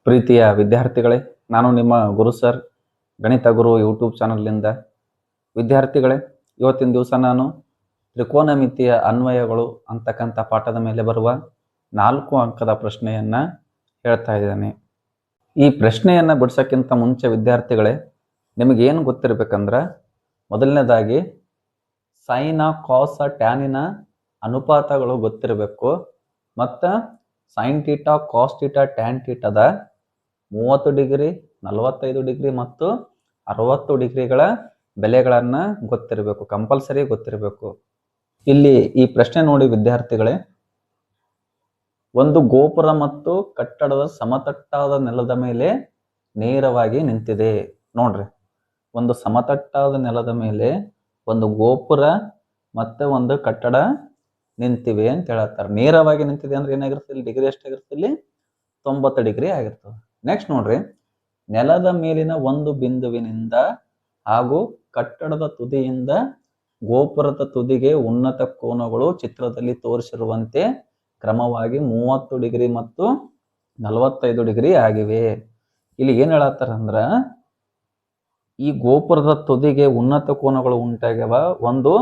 ಪ್ರೀತಿಯ ವಿದ್ಯಾರ್ಥಿಗಳೇ, ನಾನು ನಿಮ್ಮ ಗುರು ಸರ್, ಗಣಿತ ಗುರು ಯೂಟ್ಯೂಬ್ ಚಾನಲ್ನಿಂದ. ವಿದ್ಯಾರ್ಥಿಗಳೇ, ಇವತ್ತಿನ ದಿವಸ ನಾನು ತ್ರಿಕೋನಮಿತಿಯ ಅನ್ವಯಗಳು ಅಂತಕ್ಕಂಥ ಪಾಠದ ಮೇಲೆ ಬರುವ 4 ಅಂಕದ ಪ್ರಶ್ನೆಯನ್ನು ಹೇಳ್ತಾ ಇದ್ದೇನೆ. ಈ ಪ್ರಶ್ನೆಯನ್ನು ಬಿಡಿಸೋಕ್ಕಿಂತ ಮುಂಚೆ ವಿದ್ಯಾರ್ಥಿಗಳೇ, ನಿಮಗೇನು ಗೊತ್ತಿರಬೇಕಂದ್ರೆ, ಮೊದಲನೇದಾಗಿ ಸೈನ, ಕಾಸ, ಟ್ಯಾನಿನ ಅನುಪಾತಗಳು ಗೊತ್ತಿರಬೇಕು. ಮತ್ತು sine theta, cos theta, tan ಥೀಟಾದ 30 ಡಿಗ್ರಿ, 45 ಡಿಗ್ರಿ ಮತ್ತು 60 ಡಿಗ್ರಿಗಳ ಬೆಲೆಗಳನ್ನು ಗೊತ್ತಿರಬೇಕು, ಕಂಪಲ್ಸರಿ ಗೊತ್ತಿರಬೇಕು. ಇಲ್ಲಿ ಈ ಪ್ರಶ್ನೆ ನೋಡಿ ವಿದ್ಯಾರ್ಥಿಗಳೇ, ಒಂದು ಗೋಪುರ ಮತ್ತು ಕಟ್ಟಡದ ಸಮತಟ್ಟಾದ ನೆಲದ ಮೇಲೆ ನೇರವಾಗಿ ನಿಂತಿದೆ. ನೋಡ್ರಿ, ಒಂದು ಸಮತಟ್ಟಾದ ನೆಲದ ಮೇಲೆ ಒಂದು ಗೋಪುರ ಮತ್ತೆ ಒಂದು ಕಟ್ಟಡ ನಿಂತಿವೆ ಅಂತ ಹೇಳ್ತಾರೆ. ನೇರವಾಗಿ ನಿಂತಿದೆ ಅಂದ್ರೆ ಏನಾಗಿರುತ್ತೆ, ಇಲ್ಲಿ ಡಿಗ್ರಿ ಎಷ್ಟಾಗಿರುತ್ತೆ, ಇಲ್ಲಿ 90 ಡಿಗ್ರಿ ಆಗಿರ್ತದೆ. ನೆಕ್ಸ್ಟ್ ನೋಡ್ರಿ, ನೆಲದ ಮೇಲಿನ ಒಂದು ಬಿಂದುವಿನಿಂದ ಹಾಗೂ ಕಟ್ಟಡದ ತುದಿಯಿಂದ ಗೋಪುರದ ತುದಿಗೆ ಉನ್ನತ ಕೋನಗಳು ಚಿತ್ರದಲ್ಲಿ ತೋರಿಸಿರುವಂತೆ ಕ್ರಮವಾಗಿ 30 ಡಿಗ್ರಿ ಮತ್ತು 45 ಡಿಗ್ರಿ ಆಗಿವೆ. ಇಲ್ಲಿ ಏನ್ ಹೇಳತ್ತಾರಂದ್ರ, ಈ ಗೋಪುರದ ತುದಿಗೆ ಉನ್ನತ ಕೋನಗಳು ಉಂಟಾಗ್ಯವ. ಒಂದು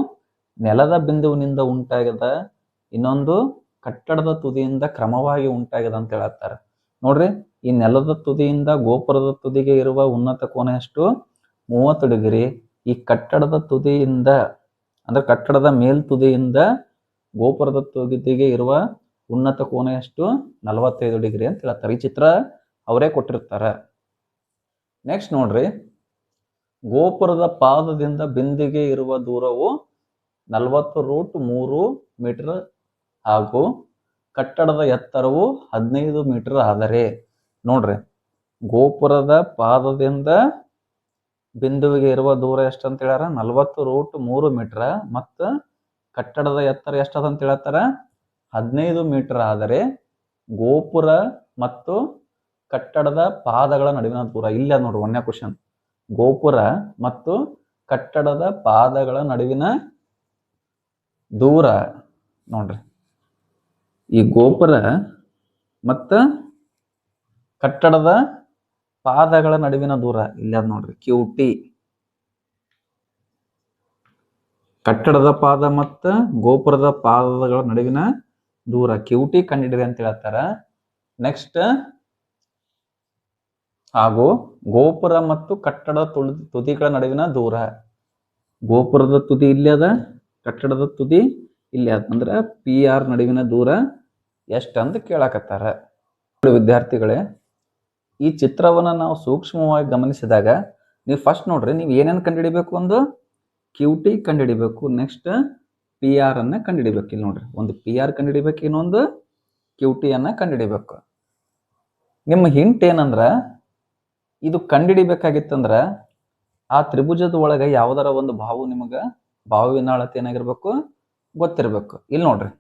ನೆಲದ ಬಿಂದುವಿನಿಂದ ಉಂಟಾಗ್ಯದ, ಇನ್ನೊಂದು ಕಟ್ಟಡದ ತುದಿಯಿಂದ ಕ್ರಮವಾಗಿ ಉಂಟಾಗ್ಯದ ಅಂತ ಹೇಳತ್ತಾರ. ನೋಡ್ರಿ, ಈ ನೆಲದ ತುದಿಯಿಂದ ಗೋಪುರದ ತುದಿಗೆ ಇರುವ ಉನ್ನತ ಕೋನ ಎಷ್ಟು, 30 ಡಿಗ್ರಿ. ಈ ಕಟ್ಟಡದ ತುದಿಯಿಂದ ಅಂದ್ರೆ ಕಟ್ಟಡದ ಮೇಲ್ತುದಿಯಿಂದ ಗೋಪುರದ ತುದಿಗೆ ಇರುವ ಉನ್ನತ ಕೋನ ಎಷ್ಟು, 45 ಡಿಗ್ರಿ ಅಂತ ಹೇಳ್ತಾರೆ. ಈ ಚಿತ್ರ ಅವರೇ ಕೊಟ್ಟಿರ್ತಾರ. ನೆಕ್ಸ್ಟ್ ನೋಡ್ರಿ, ಗೋಪುರದ ಪಾದದಿಂದ ಬಿಂದಿಗೆ ಇರುವ ದೂರವು 40√3 ಮೀಟರ್ ಹಾಗೂ ಕಟ್ಟಡದ ಎತ್ತರವು 15 ಮೀಟರ್ ಆದರೆ, ನೋಡ್ರಿ, ಗೋಪುರದ ಪಾದದಿಂದ ಬಿಂದುವಿಗೆ ಇರುವ ದೂರ ಎಷ್ಟು ಅಂತ ಹೇಳ್ಯಾರ, 40√3 ಮೀಟರ್ ಮತ್ತು ಕಟ್ಟಡದ ಎತ್ತರ ಎಷ್ಟದ ಅಂತ ಹೇಳ್ತಾರ, 15 ಮೀಟರ್ ಆದರೆ ಗೋಪುರ ಮತ್ತು ಕಟ್ಟಡದ ಪಾದಗಳ ನಡುವಿನ ದೂರ ಇಲ್ಲ. ನೋಡ್ರಿ, 1ನೇ ಕ್ವಶನ್, ಗೋಪುರ ಮತ್ತು ಕಟ್ಟಡದ ಪಾದಗಳ ನಡುವಿನ ದೂರ. ನೋಡ್ರಿ, ಈ ಗೋಪುರ ಮತ್ತು ಕಟ್ಟಡದ ಪಾದಗಳ ನಡುವಿನ ದೂರ ಇಲ್ಲ ಅದ್ ನೋಡ್ರಿ, QT. ಕಟ್ಟಡದ ಪಾದ ಮತ್ತು ಗೋಪುರದ ಪಾದಗಳ ನಡುವಿನ ದೂರ QT ಕಂಡಿಡಿರಿ ಅಂತ ಹೇಳ್ತಾರ. ನೆಕ್ಸ್ಟ್, ಹಾಗೂ ಗೋಪುರ ಮತ್ತು ಕಟ್ಟಡದ ತುದಿಗಳ ನಡುವಿನ ದೂರ, ಗೋಪುರದ ತುದಿ ಇಲ್ಲಿ ಅದ, ಕಟ್ಟಡದ ತುದಿ ಇಲ್ಲಿ ಅದ, ಅಂದ್ರೆ PR ನಡುವಿನ ದೂರ ಎಷ್ಟಂತ ಕೇಳಕತ್ತಾರ. ವಿದ್ಯಾರ್ಥಿಗಳೇ, ಈ ಚಿತ್ರವನ್ನ ನಾವು ಸೂಕ್ಷ್ಮವಾಗಿ ಗಮನಿಸಿದಾಗ ನೀವು ಫಸ್ಟ್ ನೋಡ್ರಿ, ನೀವು ಏನೇನು ಕಂಡುಹಿಡಿಬೇಕು, ಒಂದು QT ಕಂಡುಹಿಡಿಬೇಕು, ನೆಕ್ಸ್ಟ್ PR ಅನ್ನ ಕಂಡುಹಿಡಿಬೇಕು. ಇಲ್ಲಿ ನೋಡ್ರಿ, ಒಂದು PR ಕಂಡುಹಿಡಿಬೇಕು, ಇನ್ನೊಂದು QT ಅನ್ನ ಕಂಡುಹಿಡಿಬೇಕು. ನಿಮ್ಮ ಹಿಂಟ್ ಏನಂದ್ರ, ಇದು ಕಂಡುಹಿಡಿಬೇಕಾಗಿತ್ತಂದ್ರ ಆ ತ್ರಿಭುಜದ ಒಳಗೆ ಯಾವ್ದಾರ ಒಂದು ಬಾಹು, ನಿಮಗೆ ಬಾಹುವಿನ ಅಳತೆ ಏನಾಗಿರ್ಬೇಕು, ಗೊತ್ತಿರ್ಬೇಕು. ಇಲ್ಲಿ ನೋಡ್ರಿ,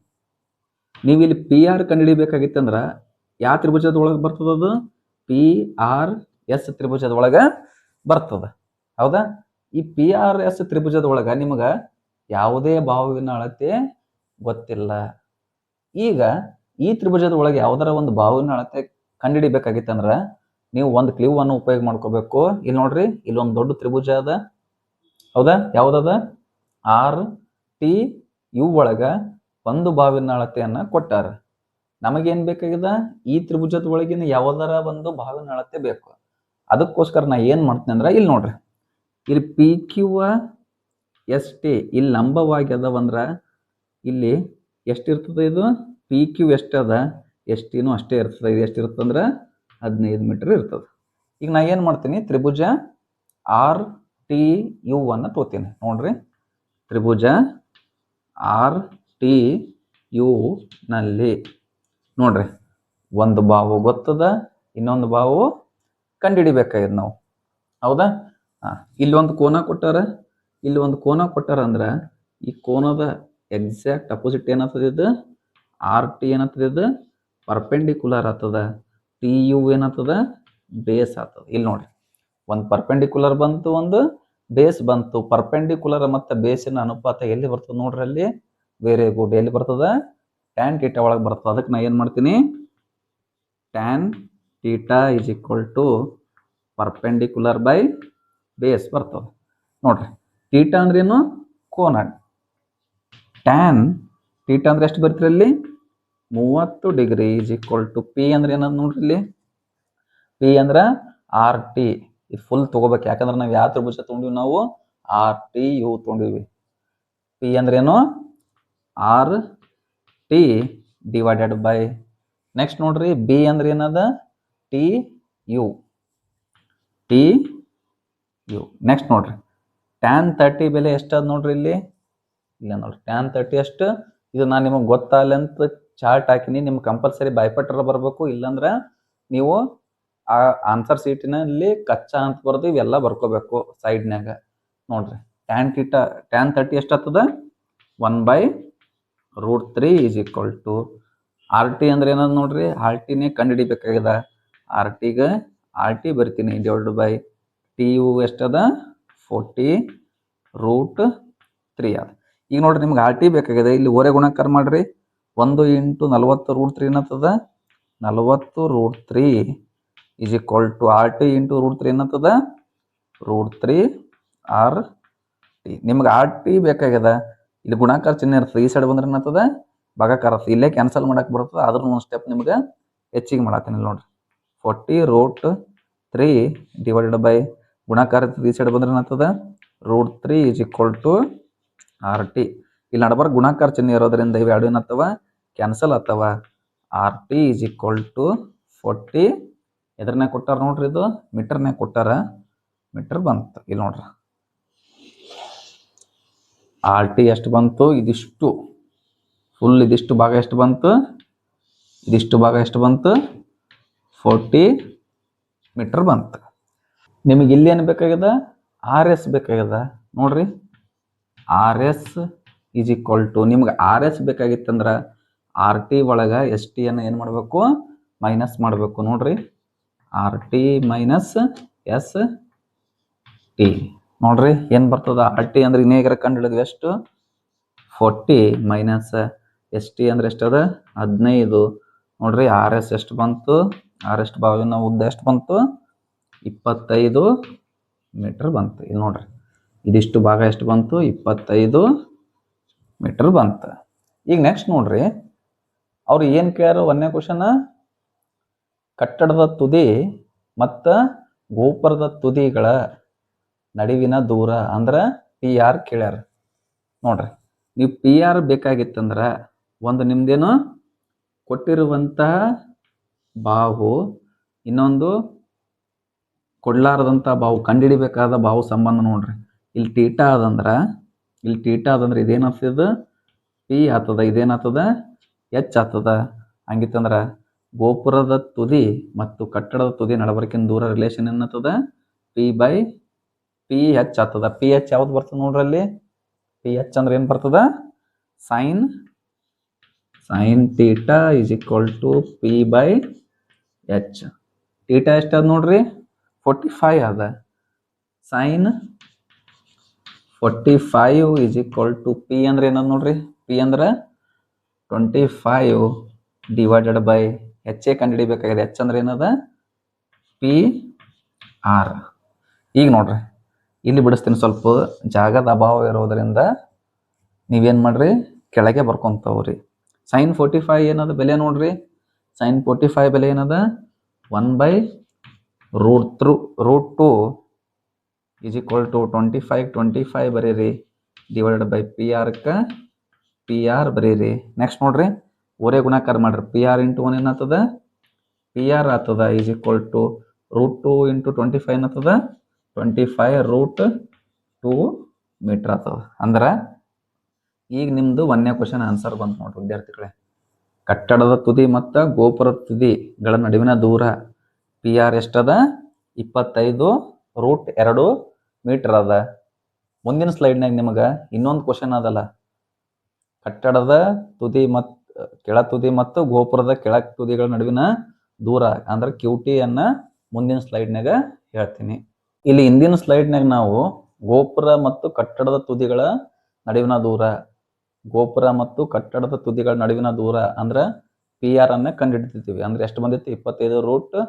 ನೀವು ಇಲ್ಲಿ PR ಕಂಡುಹಿಡಿಬೇಕಾಗಿತ್ತಂದ್ರ ಯಾವ ತ್ರಿಭುಜದ ಒಳಗೆ ಬರ್ತದ, ಅದು PRS ತ್ರಿಭುಜದ ಒಳಗ ಬರ್ತದ. ಹೌದಾ? ಈ PRS ತ್ರಿಭುಜದ ಒಳಗ ನಿಮಗ ಯಾವುದೇ ಬಾಹುವಿನ ಅಳತೆ ಗೊತ್ತಿಲ್ಲ. ಈಗ ಈ ತ್ರಿಭುಜದ ಒಳಗೆ ಯಾವ್ದಾರ ಒಂದು ಬಾಹುವಿನ ಅಳತೆ ಕಂಡುಹಿಡಿಬೇಕಾಗಿತ್ತಂದ್ರ ನೀವು ಒಂದು ಕ್ಲೂ ಅನ್ನು ಉಪಯೋಗ ಮಾಡ್ಕೋಬೇಕು. ಇಲ್ಲಿ ನೋಡ್ರಿ, ಇಲ್ಲೊಂದು ದೊಡ್ಡ ತ್ರಿಭುಜ ಅದ. ಹೌದಾ? ಯಾವ್ದದ, RTU ಒಳಗ ಒಂದು ಬಾಹುವಿನ ಅಳತೆಯನ್ನ ಕೊಟ್ಟಾರ. ನಮಗೇನ್ ಬೇಕಾಗಿದೆ, ಈ ತ್ರಿಭುಜದ ಒಳಗಿನ ಯಾವ್ದಾರ ಒಂದು ಬಾಹುವಿನ ಅಳತೆ ಬೇಕು. ಅದಕ್ಕೋಸ್ಕರ ನಾ ಏನ್ ಮಾಡ್ತೀನಿ ಅಂದ್ರೆ, ಇಲ್ಲಿ ನೋಡ್ರಿ, ಇಲ್ಲಿ PQST ಇಲ್ಲಿ ಲಂಬವಾಗಿ ಅದಾವಂದ್ರ ಇಲ್ಲಿ ಎಷ್ಟಿರ್ತದೆ, ಇದು PQ ಎಷ್ಟದ, STನೂ ಅಷ್ಟೇ ಇರ್ತದೆ. ಇದು ಎಷ್ಟಿರ್ತಂದ್ರ 15 ಮೀಟರ್ ಇರ್ತದೆ. ಈಗ ನಾ ಏನ್ ಮಾಡ್ತೀನಿ, ತ್ರಿಭುಜ RTU ಅನ್ನ ತೋತೀನಿ. ನೋಡ್ರಿ, ತ್ರಿಭುಜ RTU ನಲ್ಲಿ ನೋಡ್ರಿ, ಒಂದು ಬಾಹು ಗೊತ್ತದ, ಇನ್ನೊಂದು ಬಾಹು ಕಂಡುಹಿಡಿಬೇಕಾಗಿದೆ ನಾವು. ಹೌದಾ? ಇಲ್ಲಿ ಒಂದು ಕೋನ ಕೊಟ್ಟಾರ, ಇಲ್ಲಿ ಒಂದು ಕೋನ ಕೊಟ್ಟಾರ ಅಂದ್ರ ಈ ಕೋನದ ಎಕ್ಸಾಕ್ಟ್ ಅಪೋಸಿಟ್ ಏನಾಗ್ತದೆ, ಇದು RT ಏನಾಗ್ತದೆ, ಇದು ಪರ್ಪೆಂಡಿಕ್ಯುಲರ್ ಆಗ್ತದ. TU ಏನಾಗ್ತದ, ಬೇಸ್ ಆಗ್ತದ. ಇಲ್ಲಿ ನೋಡ್ರಿ, ಒಂದು ಪರ್ಪೆಂಡಿಕ್ಯುಲರ್ ಬಂತು, ಒಂದು ಬೇಸ್ ಬಂತು. ಪರ್ಪೆಂಡಿಕ್ಯುಲರ್ ಮತ್ತು ಬೇಸಿನ ಅನುಪಾತ ಎಲ್ಲಿ ಬರ್ತದೆ ನೋಡ್ರಿ, ಅಲ್ಲಿ ವೆರಿ ಗುಡ್, ಎಲ್ಲಿ ಬರ್ತದ, ಟ್ಯಾನ್ ಥೀಟಾ ಒಳಗೆ ಬರ್ತದೆ. ಅದಕ್ಕೆ ನಾ ಏನು ಮಾಡ್ತೀನಿ, tan theta is equal to perpendicular by base ಬರ್ತದೆ ನೋಡ್ರಿ. ಥೀಟಾ ಅಂದ್ರೇನು? ಕೋನ. ಟ್ಯಾನ್ ಥೀಟಾ ಅಂದ್ರೆ ಎಷ್ಟು ಬರ್ತೀರಿ ಇಲ್ಲಿ? 30 degree is equal to P ಅಂದ್ರೆ ಏನಂತ ನೋಡ್ರಿ ಇಲ್ಲಿ. ಪಿ ಅಂದ್ರೆ ಆರ್ ಟಿ. ಇದು ಫುಲ್ ತಗೋಬೇಕು, ಯಾಕಂದ್ರೆ ನಾವು ಯಾವ ತ್ರಿಭುಜ ತೊಗೊಂಡಿವಿ? ನಾವು ಆರ್ ಟಿ ಯು ತೊಗೊಂಡಿವಿ. ಪಿ ಅಂದ್ರೇನು? R T divided by, next ನೋಡ್ರಿ ಬಿ ಅಂದ್ರೆ ಏನದ? T U. T U. Next ನೋಡ್ರಿ ಟ್ಯಾನ್ 30 ಬೆಲೆ ಎಷ್ಟದ ನೋಡ್ರಿ ಇಲ್ಲಿ. ಇಲ್ಲ ನೋಡ್ರಿ ಟ್ಯಾನ್ 30 ಅಷ್ಟು. ಇದು ನಾನು ನಿಮಗೆ ಗೊತ್ತಾಗಲ್ಲ ಅಂತ ಚಾರ್ಟ್ ಹಾಕಿನಿ. ನಿಮ್ಗೆ ಕಂಪಲ್ಸರಿ ಬೈಪಟ್ರ ಬರಬೇಕು, ಇಲ್ಲಾಂದ್ರೆ ನೀವು ಆ ಆನ್ಸರ್ ಸೀಟಿನಲ್ಲಿ ಕಚ್ಚಾ ಅಂತ ಬರೆದು ಇವೆಲ್ಲ ಬರ್ಕೋಬೇಕು ಸೈಡ್ನ್ಯಾಗ. ನೋಡ್ರಿ ಟ್ಯಾನ್ 30 ಎಷ್ಟಾಗ್ತದ? 1/√3 is equal to R T ಅಂದ್ರೆ ಏನದು ನೋಡ್ರಿ. ಆರ್ ಟಿನೇ ಕಂಡುಹಿಡಿಬೇಕಾಗ್ಯದ. ಆರ್ ಟಿಗೆ ಆರ್ ಟಿ ಬರ್ತೀನಿ ಡಿವೈಡ್ ಬೈ ಟಿ ಯು ಎಷ್ಟದ? 40√3 ಅದ. ಈಗ ನೋಡ್ರಿ ನಿಮ್ಗೆ ಆರ್ ಟಿ ಬೇಕಾಗಿದೆ. ಇಲ್ಲಿ ಓರೆ ಗುಣಾಕಾರ ಮಾಡ್ರಿ. 1 × 40√3 ಏನತ್ತದ? 40√3 is equal to R T × √3 ಏನತ್ತದ? √3 ಆರ್ ಟಿ. ನಿಮ್ಗೆ ಆರ್ ಟಿ ಬೇಕಾಗ್ಯದ. ಇಲ್ಲಿ ಗುಣಾಕಾರ ಚಿಹ್ನೆ ಇರ್ತದೆ, ಈ ಸೈಡ್ ಬಂದ್ರೆ ಏನತ್ತದ? ಭಾಗಾಕಾರ. ಇಲ್ಲೇ ಕ್ಯಾನ್ಸಲ್ ಮಾಡಕ್ಕೆ ಬರ್ತದೆ, ಆದ್ರೂ ಒಂದು ಸ್ಟೆಪ್ ನಿಮ್ಗೆ ಹೆಚ್ಚಿಗೆ ಮಾಡತ್ತೀನಿ ನೋಡ್ರಿ. 40√3 ಡಿವೈಡೆಡ್ ಬೈ ಗುಣಾಕಾರ ಈ ಸೈಡ್ ಬಂದ್ರೆ ಏನತ್ತದ? √3 is equal to R T. ಇಲ್ಲಿ ನಡಬಾರ ಗುಣಾಕಾರ ಚಿಹ್ನೆ ಇರೋದ್ರಿಂದ ಇವು ಎರಡು ಏನತ್ತವ? ಕ್ಯಾನ್ಸಲ್ ಆಗ್ತವ. R T is equal to 40 ಎದ್ರನ್ಯಾಗ ಕೊಟ್ಟಾರ ನೋಡ್ರಿ, ಇದು ಮೀಟರ್ನ್ಯಾಗ ಕೊಟ್ಟಾರ. ಮೀಟರ್ ಬಂತು ಇಲ್ಲಿ ನೋಡ್ರಿ. ಆರ್ ಟಿ ಎಷ್ಟು ಬಂತು? ಇದಿಷ್ಟು ಫುಲ್. ಇದಿಷ್ಟು ಭಾಗ ಎಷ್ಟು ಬಂತು? ಇದಿಷ್ಟು ಭಾಗ ಎಷ್ಟು ಬಂತು? 40 ಮೀಟರ್ ಬಂತು. ನಿಮಗೆ ಇಲ್ಲಿ ಏನು ಬೇಕಾಗ್ಯದ? ಆರ್ ಎಸ್ ಬೇಕಾಗ್ಯದ ನೋಡ್ರಿ. R S is equal to, ನಿಮ್ಗೆ ಆರ್ ಎಸ್ ಬೇಕಾಗಿತ್ತಂದ್ರೆ ಆರ್ ಟಿ ಒಳಗೆ ಎಸ್ ಟಿಯನ್ನು ಏನು ಮಾಡಬೇಕು? ಮೈನಸ್ ಮಾಡಬೇಕು ನೋಡ್ರಿ. R T minus S T ನೋಡ್ರಿ ಏನು ಬರ್ತದ? ಆರ್ ಟಿ ಅಂದ್ರೆ ಇನ್ನೇಗರ ಕಂಡು ಹಿಡಿದ್ವಿ ಎಷ್ಟು? 40 ಮೈನಸ್ ಎಸ್ ಟಿ ಅಂದ್ರೆ ಎಷ್ಟದ? 15 ನೋಡ್ರಿ. ಆರ್ ಎಸ್ ಎಷ್ಟು ಬಂತು? ಆರ್ ಎಸ್ ಬಾವಿನ ಉದ್ದ ಎಷ್ಟು ಬಂತು? 25 ಮೀಟರ್ ಬಂತು. ಇಲ್ಲಿ ನೋಡ್ರಿ ಇದಿಷ್ಟು ಭಾಗ ಎಷ್ಟು ಬಂತು? 25 ಮೀಟರ್ ಬಂತು. ಈಗ ನೆಕ್ಸ್ಟ್ ನೋಡ್ರಿ, ಅವ್ರು ಏನು ಕೇಳ್ಯಾರ? ಒಂದನೇ ಕ್ವಶನ್, ಕಟ್ಟಡದ ತುದಿ ಮತ್ತು ಗೋಪುರದ ತುದಿಗಳ ನಡುವಿನ ದೂರ ಅಂದ್ರೆ ಪಿ ಆರ್ ಕೇಳ್ಯಾರ ನೋಡ್ರಿ. ನೀವು ಪಿ ಆರ್ ಬೇಕಾಗಿತ್ತಂದ್ರೆ ಒಂದು ನಿಮ್ದೇನು ಕೊಟ್ಟಿರುವಂತಹ ಬಾಹು, ಇನ್ನೊಂದು ಕೊಡ್ಲಾರದಂಥ ಬಾಹು, ಕಂಡುಹಿಡಿಬೇಕಾದ ಬಾಹು ಸಂಬಂಧ ನೋಡ್ರಿ. ಇಲ್ಲಿ ಟೀಟಾ ಅದಂದ್ರೆ ಇದೇನಾಗ್ತದ? ಪಿ ಆಗ್ತದ. ಇದೇನಾಗ್ತದ? ಎಚ್ ಆಗ್ತದ. ಹಂಗಿತ್ತಂದ್ರೆ ಗೋಪುರದ ತುದಿ ಮತ್ತು ಕಟ್ಟಡದ ತುದಿ ನಡಬರ್ಕಿನ ದೂರ ರಿಲೇಷನ್ ಏನಾಗ್ತದ? ಪಿ ಎಚ್ ಆಗ್ತದ. ಪಿ ಎಚ್ ಯಾವ್ದು ಬರ್ತದೆ ನೋಡ್ರಿ ಅಲ್ಲಿ? ಪಿ ಎಚ್ ಅಂದ್ರೆ ಏನು ಬರ್ತದ? Sine theta is equal to P/H. Theta ಎಷ್ಟದ ನೋಡ್ರಿ? 45 ಅದ. Sine 45 is equal to P ಅಂದ್ರೆ ಏನದ ನೋಡ್ರಿ? ಪಿ ಅಂದ್ರೆ 25 ಡಿವೈಡೆಡ್ ಬೈ ಎಚ್ ಎ ಕಂಡುಹಿಡಿಬೇಕಾಗಿದೆ. ಎಚ್ ಅಂದ್ರೆ ಏನದ? P R. ಈಗ ನೋಡ್ರಿ ಇಲ್ಲಿ ಬಿಡಿಸ್ತೀನಿ, ಸ್ವಲ್ಪ ಜಾಗದ ಅಭಾವ ಇರೋದ್ರಿಂದ ನೀವೇನು ಮಾಡ್ರಿ? ಕೆಳಗೆ ಬರ್ಕೊಂತವ್ರಿ. ಸೈನ್ 45 ಏನದ ಬೆಲೆ ನೋಡ್ರಿ? ಸೈನ್ 45 ಬೆಲೆ ಏನದ? 1/√2 ಈಸ್ ಈಕ್ವಲ್ ಟು 25 ಬರೀರಿ ಡಿವೈಡೆಡ್ ಬೈ ಪಿ ಆರ್ ಬರೀರಿ. ನೆಕ್ಸ್ಟ್ ನೋಡ್ರಿ ಒರೇ ಗುಣಾಕಾರ ಮಾಡ್ರಿ. ಪಿ ಆರ್ ಇಂಟು 1 ಏನಾಗ್ತದ? ಪಿ ಆರ್ ಆಗ್ತದ ಈಸ್ ಈಕ್ವಲ್ ಟು √2 ಇಂಟು 25 ಏನಾಗ್ತದ? 25√2 ಮೀಟರ್ ಆಗ್ತದ. ಅಂದ್ರೆ ಈಗ ನಿಮ್ದು ಒಂದನೇ ಕ್ವಶನ್ ಆನ್ಸರ್ ಬಂತು ನೋಡ್ರಿ ವಿದ್ಯಾರ್ಥಿಗಳೇ. ಕಟ್ಟಡದ ತುದಿ ಮತ್ತು ಗೋಪುರದ ತುದಿಗಳ ನಡುವಿನ ದೂರ ಪಿ ಆರ್ ಎಷ್ಟದ? 25√2 ಮೀಟರ್ ಅದ. ಮುಂದಿನ ಸ್ಲೈಡ್ನಾಗ ನಿಮಗೆ ಇನ್ನೊಂದು ಕ್ವಶನ್ ಅದಲ್ಲ, ಕಟ್ಟಡದ ತುದಿ ಮತ್ತು ಕೆಳ ತುದಿ ಮತ್ತು ಗೋಪುರದ ಕೆಳ ತುದಿಗಳ ನಡುವಿನ ದೂರ ಅಂದ್ರೆ ಕ್ಯೂಟಿ ಅನ್ನ ಮುಂದಿನ ಸ್ಲೈಡ್ನಾಗ ಹೇಳ್ತೀನಿ. ಇಲ್ಲಿ ಹಿಂದಿನ ಸ್ಲೈಡ್ನಾಗ ನಾವು ಗೋಪುರ ಮತ್ತು ಕಟ್ಟಡದ ತುದಿಗಳ ನಡುವಿನ ದೂರ, ಗೋಪುರ ಮತ್ತು ಕಟ್ಟಡದ ತುದಿಗಳ ನಡುವಿನ ದೂರ ಅಂದ್ರೆ ಪಿ ಆರ್ ಅನ್ನ ಕಂಡುಹಿಡಿದಿದ್ದೀವಿ. ಅಂದ್ರೆ ಎಷ್ಟು ಬಂದಿತ್ತು? 25√2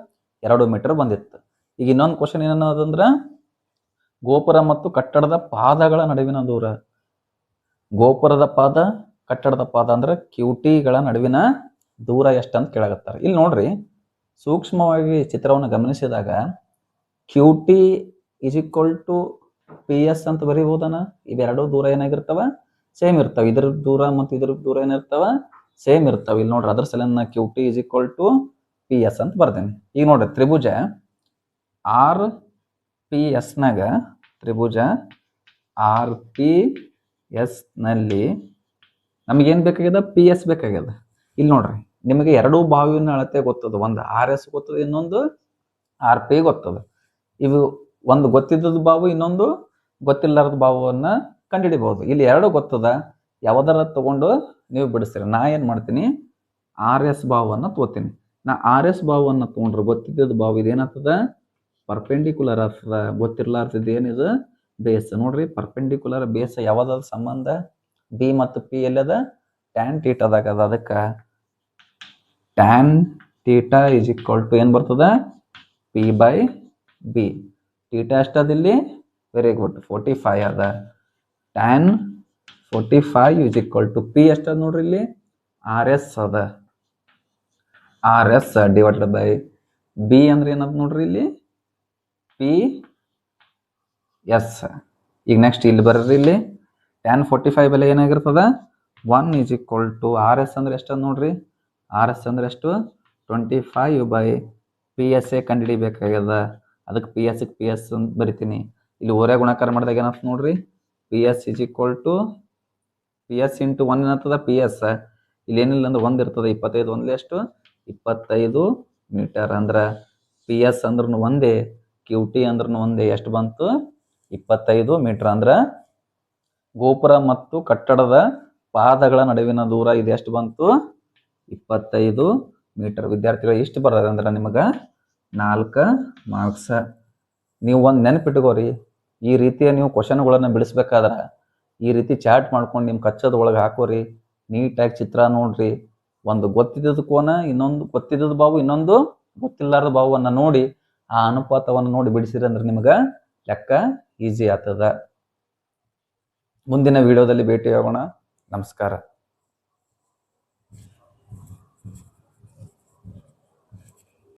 2 ಮೀಟರ್ ಬಂದಿತ್ತು. ಈಗ ಇನ್ನೊಂದು ಕ್ವಶನ್ ಏನನ್ನೋದಂದ್ರೆ ಗೋಪುರ ಮತ್ತು ಕಟ್ಟಡದ ಪಾದಗಳ ನಡುವಿನ ದೂರ. ಗೋಪುರದ ಪಾದ ಕಟ್ಟಡದ ಪಾದ ಅಂದ್ರೆ ಕ್ಯೂಟಿಗಳ ನಡುವಿನ ದೂರ ಎಷ್ಟಂತ ಕೇಳಾಕತ್ತಾರೆ. ಇಲ್ಲಿ ನೋಡ್ರಿ, ಸೂಕ್ಷ್ಮವಾಗಿ ಚಿತ್ರವನ್ನು ಗಮನಿಸಿದಾಗ QT is equal to P S ಅಂತ ಬರೀಬಹುದನ. ಇವೆರಡು ದೂರ ಏನಾಗಿರ್ತಾವ, ಸೇಮ್ ಇರ್ತಾವ. ಇದ್ರ ದೂರ ಮತ್ತು ಇದ್ರ ದೂರ ಏನಿರ್ತಾವ, ಸೇಮ್ ಇರ್ತಾವ. ಇಲ್ಲಿ ನೋಡ್ರಿ, ಅದ್ರ ಸಲ QT is equal to P S ಅಂತ ಬರ್ತೀನಿ. ಈಗ ನೋಡ್ರಿ, ತ್ರಿಭುಜ ಆರ್ ಪಿ ಎಸ್ನಾಗ ತ್ರಿಭುಜ ಆರ್ ಪಿ ಎಸ್ ನಲ್ಲಿ ನಮಗೇನು ಬೇಕಾಗ್ಯದ, ಪಿ ಎಸ್ ಬೇಕಾಗ್ಯದ. ಇಲ್ಲಿ ನೋಡ್ರಿ, ನಿಮಗೆ ಎರಡೂ ಬಾವಿನ ಅಳತೆ ಗೊತ್ತದ. ಒಂದು ಆರ್ ಎಸ್ ಗೊತ್ತದ, ಇನ್ನೊಂದು ಆರ್ ಪಿ ಗೊತ್ತದ. ಇವು ಒಂದು ಗೊತ್ತಿದ್ದದ ಬಾವು, ಇನ್ನೊಂದು ಗೊತ್ತಿಲ್ಲಾರದ ಬಾವನ್ನ ಕಂಡುಹಿಡಿಬಹುದು. ಇಲ್ಲಿ ಎರಡು ಗೊತ್ತದ, ಯಾವ್ದಾರ ತಗೊಂಡು ನೀವು ಬಿಡಿಸ್ತೀರಿ. ನಾ ಏನು ಮಾಡ್ತೀನಿ, ಆರ್ ಎಸ್ ಬಾವನ್ನ ತಗೋತೀನಿ. ನಾ ಆರ್ ಎಸ್ ಬಾವನ್ನ ತಗೊಂಡ್ರೆ ಗೊತ್ತಿದ್ದದ ಬಾವು ಇದೇನಾಗ್ತದ, ಪರ್ಪೆಂಡಿಕ್ಯುಲರ್ ಆಗ್ತದ. ಗೊತ್ತಿರ್ಲಾರ್ದಿದ್ದು ಏನಿದು, ಬೇಸ್. ನೋಡ್ರಿ, ಪರ್ಪೆಂಡಿಕ್ಯುಲರ್ ಬೇಸ್ ಯಾವ್ದಾದ ಸಂಬಂಧ, ಬಿ ಮತ್ತು ಪಿ ಎಲ್ಲದ ಟ್ಯಾನ್ ಟೀಟಾದಾಗ ಅದ. ಅದಕ್ಕೆ tan theta is equal to ಏನು ಬರ್ತದ, ಪಿ ಬೈ ಬಿ. ಟೀಟಾ ಎಷ್ಟದಿಲ್ಲಿ, ವೆರಿ ಗುಡ್, 45 ಅದ. Tan 45 is equal to P ಎಷ್ಟದ ನೋಡ್ರಿ, ಇಲ್ಲಿ ಆರ್ ಎಸ್ ಅದ. R S divided by B ಅಂದ್ರೆ ಏನದ ನೋಡ್ರಿ, ಇಲ್ಲಿ ಪಿ ಎಸ್. ಈಗ ನೆಕ್ಸ್ಟ್ ಇಲ್ಲಿ ಬರ್ರಿ, ಇಲ್ಲಿ ಟ್ಯಾನ್ 45 ಬೆಲೆ ಏನಾಗಿರ್ತದ, 1 is equal to R S ಅಂದ್ರೆ ಎಷ್ಟದ ನೋಡ್ರಿ, ಆರ್ ಎಸ್ ಅಂದ್ರೆ ಎಷ್ಟು, 25 ಬೈ ಪಿ ಎಸ್ ಎ ಕಂಡುಹಿಡಿಬೇಕಾಗ್ಯದ. ಅದಕ್ಕೆ ಪಿ ಎಸ್ ಅಂತ ಬರಿತೀನಿ. ಇಲ್ಲಿ ಓರೆ ಗುಣಾಕಾರ ಮಾಡಿದಾಗ ಏನಾಗ್ತದೆ ನೋಡ್ರಿ, P S is equal to P S into 1 ಏನಾಗ್ತದ, ಪಿ ಎಸ್. ಇಲ್ಲಿ ಏನಿಲ್ಲ ಅಂದ್ರೆ 1 ಇರ್ತದೆ. 25 ಒಂದ್ಲೆ ಎಷ್ಟು, 25 ಮೀಟರ್. ಅಂದ್ರೆ ಪಿ ಎಸ್ ಅಂದ್ರೂ ಒಂದೇ, ಕ್ಯೂ ಟಿ ಅಂದ್ರೂ ಒಂದೇ. ಎಷ್ಟು ಬಂತು, 25 ಮೀಟರ್. ಅಂದ್ರೆ ಗೋಪುರ ಮತ್ತು ಕಟ್ಟಡದ ಪಾದಗಳ ನಡುವಿನ ದೂರ ಇದು ಎಷ್ಟು ಬಂತು, 25 ಮೀಟರ್. ವಿದ್ಯಾರ್ಥಿಗಳು ಇಷ್ಟು ಬರ್ತದೆ ಅಂದ್ರೆ ನಿಮಗೆ 4 ಮಾರ್ಕ್ಸ್. ನೀವು ಒಂದು ನೆನಪಿಟ್ಕೋರಿ, ಈ ರೀತಿಯ ನೀವು ಕ್ವಶನ್ಗಳನ್ನು ಬಿಡಿಸ್ಬೇಕಾದ್ರೆ ಈ ರೀತಿ ಚಾರ್ಟ್ ಮಾಡ್ಕೊಂಡು ನಿಮ್ಮ ಕಚ್ಚದ ಒಳಗೆ ಹಾಕೋರಿ. ನೀಟಾಗಿ ಚಿತ್ರ ನೋಡ್ರಿ. ಒಂದು ಗೊತ್ತಿದ್ದದ ಕೋನ, ಇನ್ನೊಂದು ಗೊತ್ತಿದ್ದದ ಬಾವು, ಇನ್ನೊಂದು ಗೊತ್ತಿಲ್ಲಾರದ ಬಾವನ್ನು ನೋಡಿ ಆ ಅನುಪಾತವನ್ನು ನೋಡಿ ಬಿಡಿಸಿರಿ ಅಂದ್ರೆ ನಿಮಗೆ ಲೆಕ್ಕ ಈಸಿ ಆಗ್ತದ. ಮುಂದಿನ ವಿಡಿಯೋದಲ್ಲಿ ಭೇಟಿಯಾಗೋಣ. ನಮಸ್ಕಾರ.